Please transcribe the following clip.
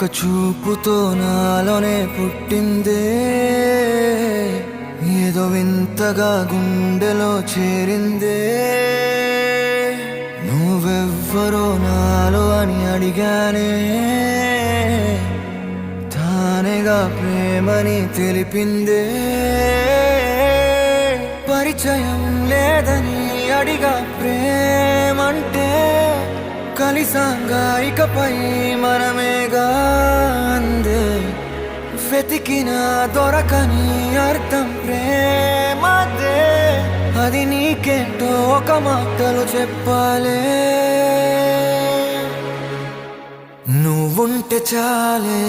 ఒక చూపుతో నాలోనే పుట్టిందే, ఏదో వింతగా గుండెలో చేరిందే. నువ్వెవ్వరో నాలో అని అడిగానే, తానేగా ప్రేమని తెలిపిందే. పరిచయం లేదని అడిగా ప్రేమంటే, కలిసాంగా ఇకపై మనమేగా అందే. వెతికిన దొరకని అర్థం ప్రేమదే, అది నీకేంటో ఒక మాటలు చెప్పాలే. నువ్వుంటే చాలే